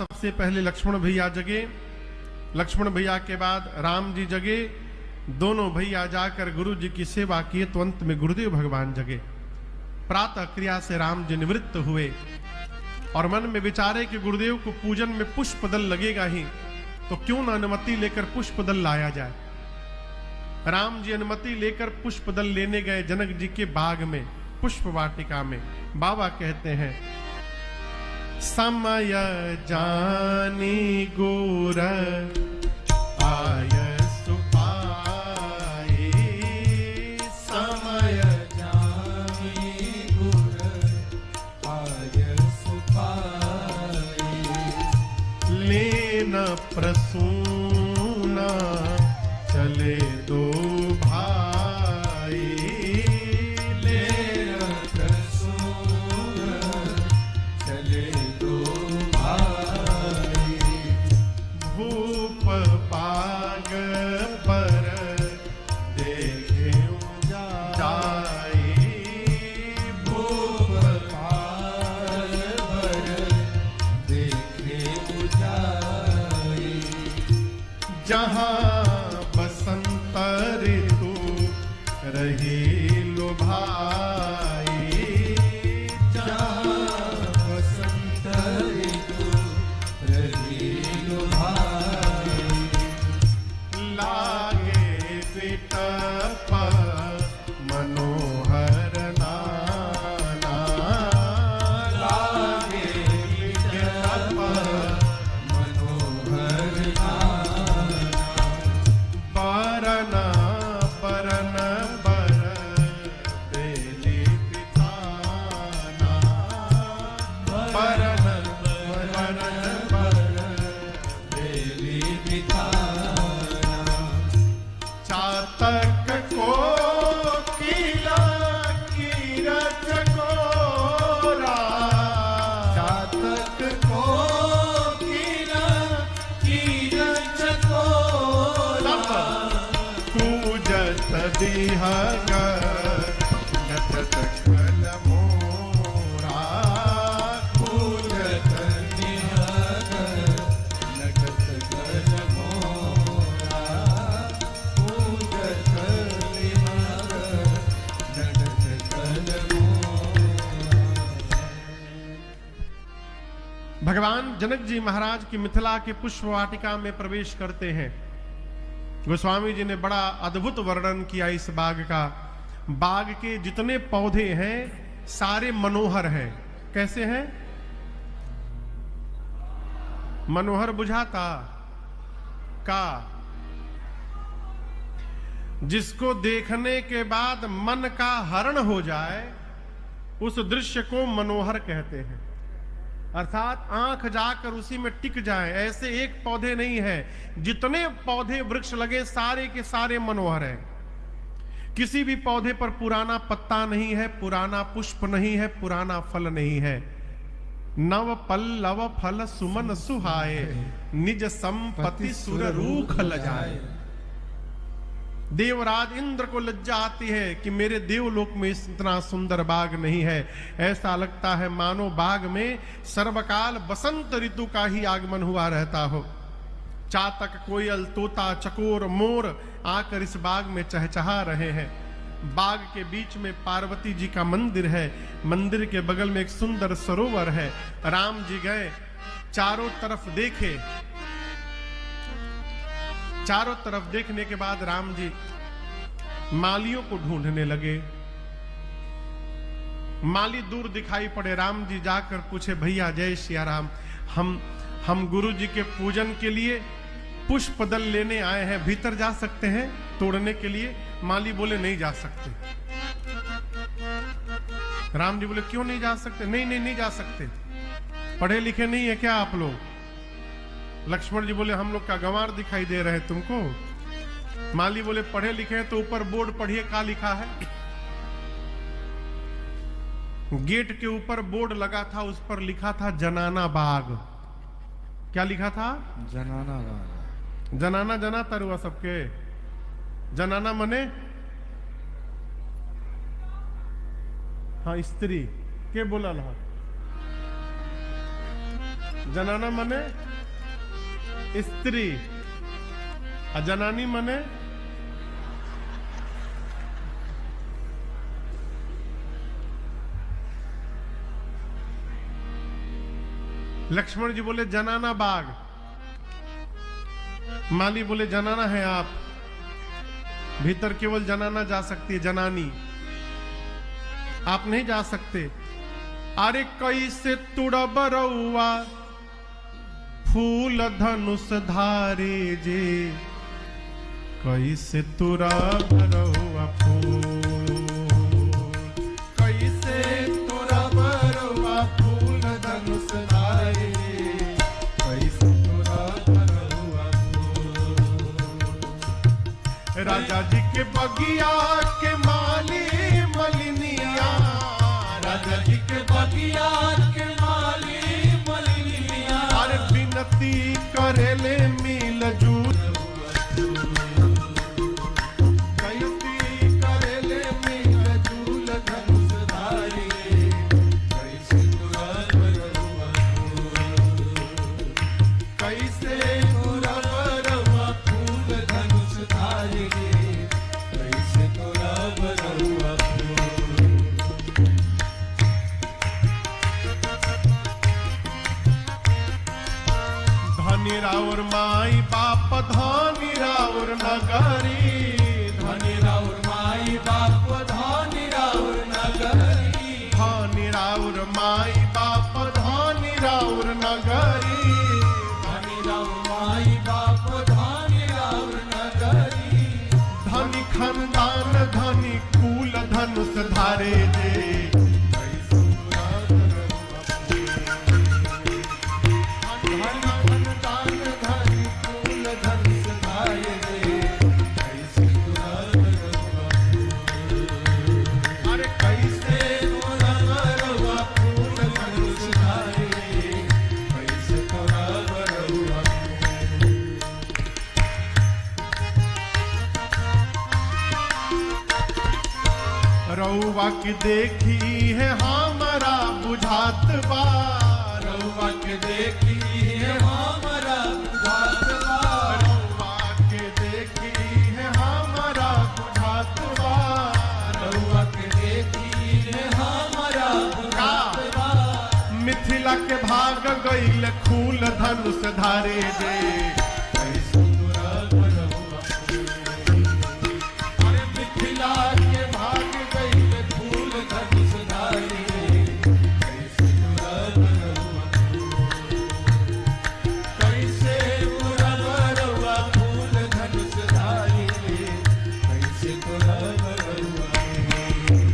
सबसे पहले लक्ष्मण भैया जगे, लक्ष्मण भैया के बाद राम जी जगे। दोनों भैया जाकर गुरु जी की सेवा किए तो अंत में गुरुदेव भगवान जगे। प्रातः क्रिया से राम जी निवृत्त हुए और मन में विचारे कि गुरुदेव को पूजन में पुष्प दल लगेगा ही, तो क्यों न अनुमति लेकर पुष्प दल लाया जाए। राम जी अनुमति लेकर पुष्प दल लेने गए जनक जी के बाग में, पुष्प वाटिका में। बाबा कहते हैं, समय जानी गुर आय सुपाए, समय जानी गुर आय सुपाए, लेन प्रसूना चले दो भाई, लेन प्रसून चले दो भाई, भूप पाग पर देखे जाए, भूप पाल भर देखे जाए, जहाँ बसंत ऋतु रही लुभाई, जहाँ बसंत ऋतु रही लुभाई, लागे विटप मनोहर नाना, लागे विटप मनोहर नाना, बरन बरन बर बेली पिताना, बरन बरन बर बेली बिताना, चातक को किला कीरत कोरा, चातक को किला कीरत कोरा, पूजत दिहग नत सकल मोरा, पूजत निहग नगत गल मोरा, पूजत निहग नगत गल मोरा। भगवान जनक जी महाराज की मिथिला के पुष्प वाटिका में प्रवेश करते हैं। गोस्वामी जी ने बड़ा अद्भुत वर्णन किया इस बाग का। बाग के जितने पौधे हैं सारे मनोहर हैं। कैसे हैं? मनोहर बुझाता का, जिसको देखने के बाद मन का हरण हो जाए उस दृश्य को मनोहर कहते हैं। अर्थात आंख जाकर उसी में टिक जाए, ऐसे एक पौधे नहीं है। जितने पौधे वृक्ष लगे सारे के सारे मनोहर हैं। किसी भी पौधे पर पुराना पत्ता नहीं है, पुराना पुष्प नहीं है, पुराना फल नहीं है। नव पल्लव फल सुमन सुहाए, निज संपत्ति सुर रूख लजाए। देवराज इंद्र को लज्जा आती है कि मेरे देवलोक में इतना सुंदर बाग नहीं है। ऐसा लगता है मानो बाग में सर्वकाल बसंत ऋतु का ही आगमन हुआ रहता हो। चातक, कोयल, तोता, चकोर, मोर आकर इस बाग में चहचहा रहे हैं। बाग के बीच में पार्वती जी का मंदिर है। मंदिर के बगल में एक सुंदर सरोवर है। राम जी गए, चारों तरफ देखे। चारों तरफ देखने के बाद राम जी मालियों को ढूंढने लगे। माली दूर दिखाई पड़े। राम जी जाकर पूछे, भैया जय सिया राम, हम गुरु जी के पूजन के लिए पुष्प दल लेने आए हैं, भीतर जा सकते हैं तोड़ने के लिए? माली बोले, नहीं जा सकते। राम जी बोले, क्यों नहीं जा सकते? नहीं जा सकते। पढ़े लिखे नहीं है क्या आप लोग? लक्ष्मण जी बोले, हम लोग का गंवार दिखाई दे रहे हैं तुमको? माली बोले, पढ़े लिखे हैं तो ऊपर बोर्ड पढ़िए, क्या लिखा है? गेट के ऊपर बोर्ड लगा था, उस पर लिखा था जनाना बाग। क्या लिखा था? जनाना बाग। जनाना जना तरुआ सबके। जनाना मने हाँ स्त्री के बोलल हा जनाना मने स्त्री, जनानी मने लक्ष्मण जी बोले जनाना बाग, माली बोले जनाना है आप, भीतर केवल जनाना जा सकती है, जनानी आप नहीं जा सकते। अरे कैसे तुड़ब रउआ फूल धनुष धारे जे, कैसे तुड़ब रउआ फूल, कैसे तुड़ब रउआ फूल धनुष धारे, कैसे तुड़ब रउआ फूल। राजा जी के बगिया के माली मलिनिया, राजा जी के बगिया के माली मलिनिया, अरे विनती करेले मिल जुल, कैसी करेले मिल जुल धनुष धारी, कैसे तुड़ब रउआ फूल, कैसे तुड़ब रउआ फूल धनुष धारी, कैसे तुड़ब रउआ फूल। धनी राउर माई बाप धनी राउर नगरी, धनी राउर माई बाप धनी राउर नगरी, धनी राउर माई बाप धनी राउर नगरी, धनी राउर माई बाप धनी राउर नगरी, धनी खानदान धनी कुल धनुष धारे जे, कैसे तुड़ब रउआ फूल। धनी खानदान धनी कुल धनुष धारे जे, कैसे तुड़ब रउआ फूल, अरे कैसे तुड़ब रउआ फूल धनुष धारी, कैसे तुड़ब रउआ फूल। रउआ की देखी है हमारा बुझात बा, रउआ के देखी है हमारा बुझात बा, रउआ के देखी है हमारा बुझात बा, रउआ के देखी है हमारा बुझात बा, मिथिला के भाग गईल खूल धनुष धारे जे, कैसे तुड़ब रउआ फूल। अरे मिथिला के भाग गईल फूल धनुष धारी, कैसे तुड़ब रउआ फूल, कैसे तुड़ब रउआ फूल धनुष धारी, कैसे तुड़ब रउआ फूल।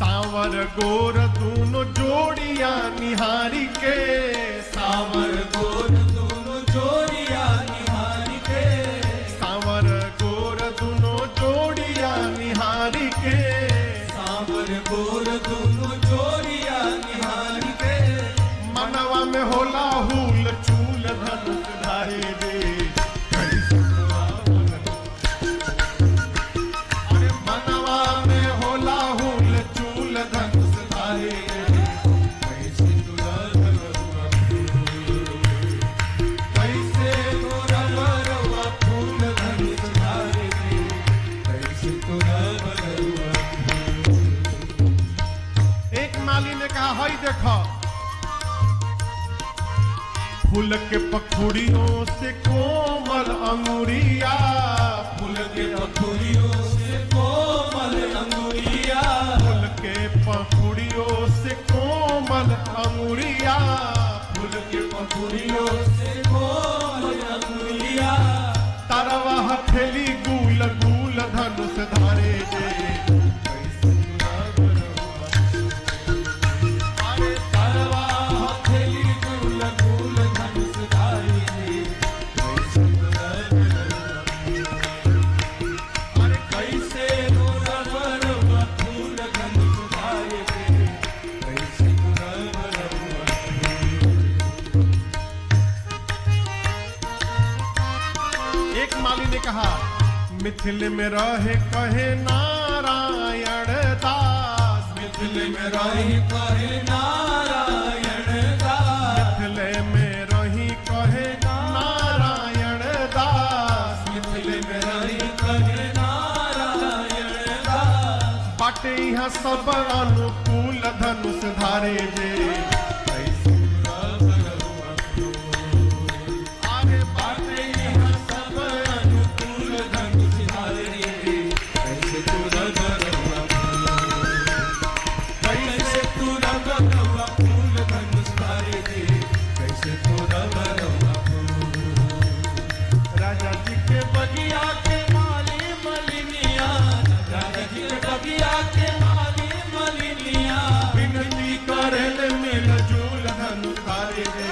सांवर गोर दोनों जोड़िया निहारी के, सावर गोर दोनों जोड़िया निहारी के, सांवर गोर दोनों जोड़िया निहारी के, सावर गोर दोनों जोड़िया निहारी के, मनवा में होला हुल चूल धनुष धारे जे, कैसे तुड़ब अरे मनवा में होला हुल चूल धनुष धारे जे, कैसे तुड़ब रउआ फूल, कैसे तुड़ब रउआ फूल धनुष धारी, कैसे तुड़ब रउआ फूल। एक माली ने कहा हई देखो फूल के पखुड़ियों से कोमल अंगुरिया, फूल के पखुड़ियों से कोमल अंगुरिया, फूल के पखुड़ियों से कोमल अंगुरिया, फूल के पखुड़ियों से कोमल अंगुरिया, तरवा हथेली गुल गुल धनुष धारे जे, कैसे तुड़ब रउआ फूल। अरे तरवा हथेली गुल गुल धनुष धारी, कैसे तुड़ब रउआ फूल। अरे कैसे तुड़ब रउआ फूल धनुष धारी, कैसे तुड़ब रउआ फूल। एक माली ने कहा मिथिल में रहे कहे नारायण दास, मिथिले में रही कहे नारायण दास, मिथिले में रही कहे नारायण दास, मिथिले में रही कहे नारायण दास। बाटे यहाँ सब अनुकूल धनुष धारे जे, आगे बाटे यहाँ सब अनुकूल धनुष धारे जे, कैसे तू रगड़ुआ फूल, कैसे तू रगड़ुआ फूल धनुष धारे जे, कैसे तू रगड़ुआ फूल। राजा जी के बगिया के माली मलिनिया, राजा जी के बगिया के माली मलिनिया, विनती करन मिल जुल धनुष धारे जे,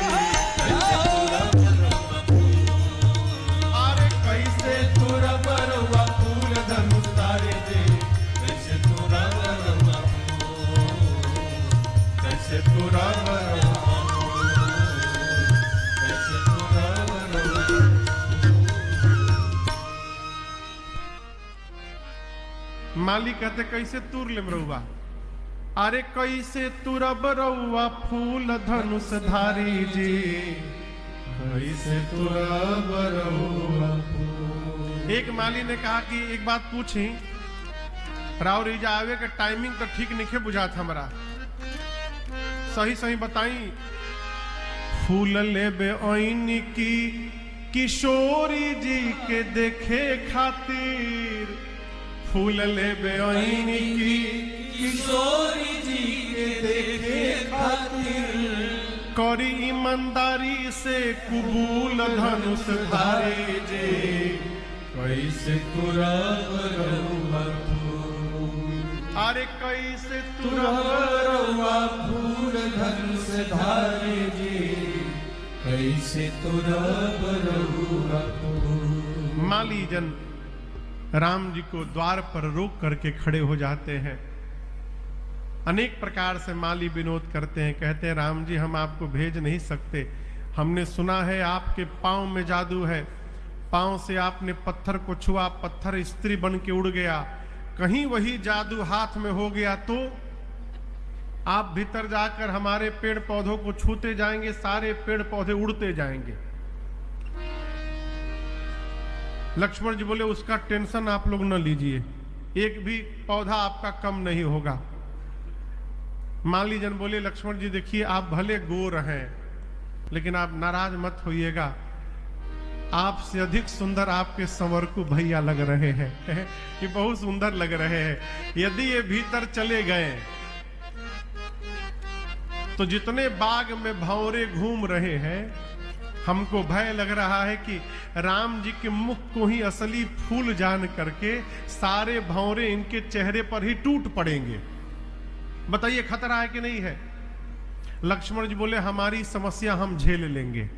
अरे कैसे तू रगड़ुआ फूल धनुष धारे जे, कैसे तू रगड़ुआ फूल, कैसे तू रगड़ुआ फूल, कैसे तू रगड़ुआ फूल। माली कहते कैसे तुर ले रउआ, अरे कैसे तुरब रउआ फूल धनुष धारी जी, कैसे तुरब रउआ फूल। एक माली ने कहा कि एक बात पूछी, राव रिजा आवे के टाइमिंग तो ठीक नहीं बुझात हमरा, सही सही बताई। फूल लेबे ऐनी की किशोरी जी के देखे खातिर, फूल लेबे ऐनी की किशोरी जी के देखे खातिर, करी ईमानदारी से कुबूल धनुष धारे जे, कैसे तू रगड़ुआ फूल, अरे कैसे तू तुरब रगड़ुआ फूल धनुष धारे जे, कैसे तू रगड़ुआ फूल। माली जन राम जी को द्वार पर रोक करके खड़े हो जाते हैं। अनेक प्रकार से माली विनोद करते हैं, कहते हैं राम जी हम आपको भेज नहीं सकते, हमने सुना है आपके पांव में जादू है, पांव से आपने पत्थर को छुआ, पत्थर स्त्री बन के उड़ गया, कहीं वही जादू हाथ में हो गया तो आप भीतर जाकर हमारे पेड़ पौधों को छूते जाएंगे, सारे पेड़ पौधे उड़ते जाएंगे। लक्ष्मण जी बोले उसका टेंशन आप लोग न लीजिए, एक भी पौधा आपका कम नहीं होगा। माली जन बोले लक्ष्मण जी देखिए आप भले गोर हैं, लेकिन आप नाराज मत होइएगा, आपसे अधिक सुंदर आपके संवरकू भैया लग रहे हैं ये बहुत सुंदर लग रहे हैं। यदि ये भीतर चले गए तो जितने बाग में भंवरे घूम रहे हैं, हमको भय लग रहा है कि राम जी के मुख को ही असली फूल जान करके सारे भंवरे इनके चेहरे पर ही टूट पड़ेंगे। बताइए खतरा है कि नहीं है? लक्ष्मण जी बोले हमारी समस्या हम झेल लेंगे।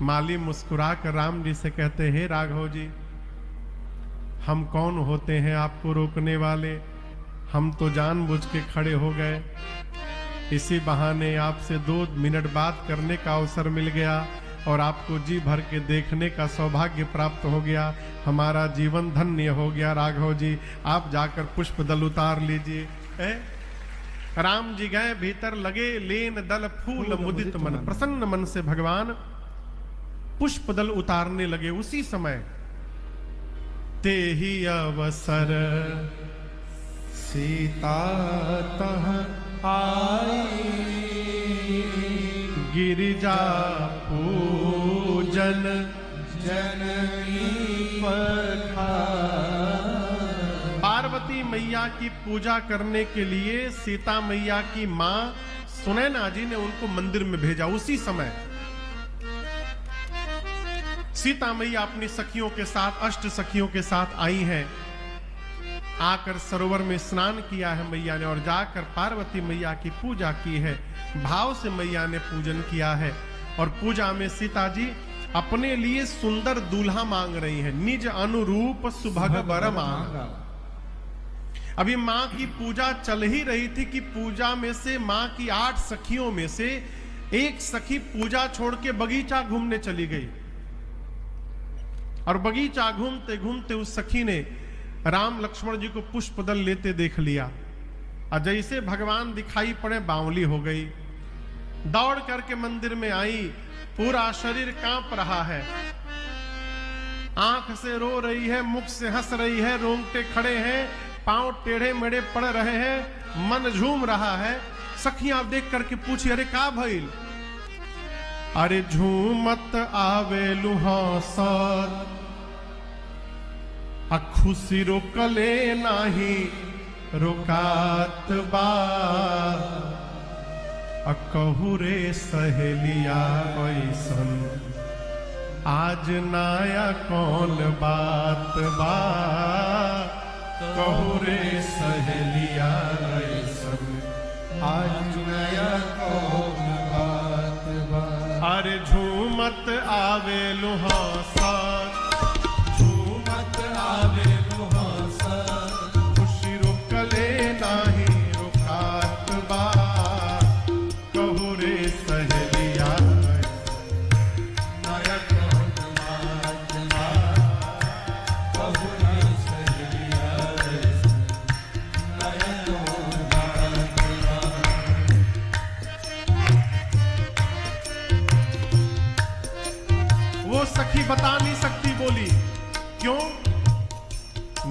माली मुस्कुरा कर राम जी से कहते हैं राघव जी हम कौन होते हैं आपको रोकने वाले, हम तो जानबूझ के खड़े हो गए, इसी बहाने आपसे 2 मिनट बात करने का अवसर मिल गया और आपको जी भर के देखने का सौभाग्य प्राप्त हो गया, हमारा जीवन धन्य हो गया। राघव जी आप जाकर पुष्प दल उतार लीजिए। राम जी गए भीतर, लगे लेन दल फूल मुदित मन, प्रसन्न मन से भगवान पुष्प दल उतारने लगे। उसी समय ते ही अवसर सीता तह आई, गिरिजा पूजन जननी पधारी। पार्वती मैया की पूजा करने के लिए सीता मैया की मां सुनैना जी ने उनको मंदिर में भेजा। उसी समय सीता मैया अपनी सखियों के साथ, अष्ट सखियों के साथ आई हैं। आकर सरोवर में स्नान किया है मैया ने और जाकर पार्वती मैया की पूजा की है। भाव से मैया ने पूजन किया है और पूजा में सीता जी अपने लिए सुंदर दूल्हा मांग रही है। निज अनुरूप सुभग बर मांगा। अभी मां की पूजा चल ही रही थी कि पूजा में से मां की 8 सखियों में से एक सखी पूजा छोड़ के बगीचा घूमने चली गई और बगीचा घूमते घूमते उस सखी ने राम लक्ष्मण जी को पुष्प दल लेते देख लिया और जैसे भगवान दिखाई पड़े बावली हो गई। दौड़ करके मंदिर में आई, पूरा शरीर कांप रहा है, आंख से रो रही है, मुख से हंस रही है, रोंगटे खड़े हैं, पांव टेढ़े मेढ़े पड़ रहे हैं, मन झूम रहा है। सखियां देख करके पूछी, अरे का भइल? अरे झूमत आवे लुहासत आ खुशी रोकले नाही रोकात बा, आ कहू रे सहेलिया ऐसन आज नाया कौन बात बा, कहू रे सहेलिया ऐसन आज नया कौन बात बा। अरे झूमत आवे लुहासत, झूमत आवे लुहासत, खुशी रोकले नाही रोकात बा, कहू रे सहेलिया नया कौन बात बा, कहू रे सहेलिया नया कौन बात बा। वो सखी बता नहीं सकती, बोली क्यों?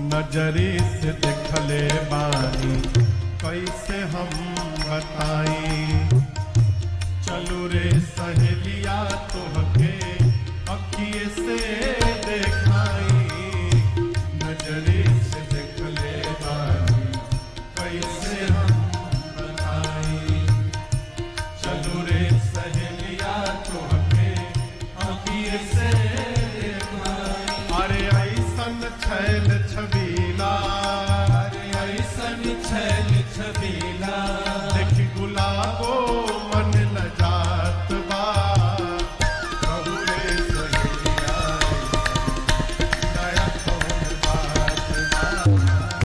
नजरे से देखले बानी कैसे हम बताई, चलो रे सहेलिया तोहके अखिए से देखाई। नजरे से देखले बानी कैसे हम बताई, चलो रे सहेलिया तोहके अखिए से देखाई। अरे ऐसन छैल छबीला, अरे ऐसन छैल छबीला,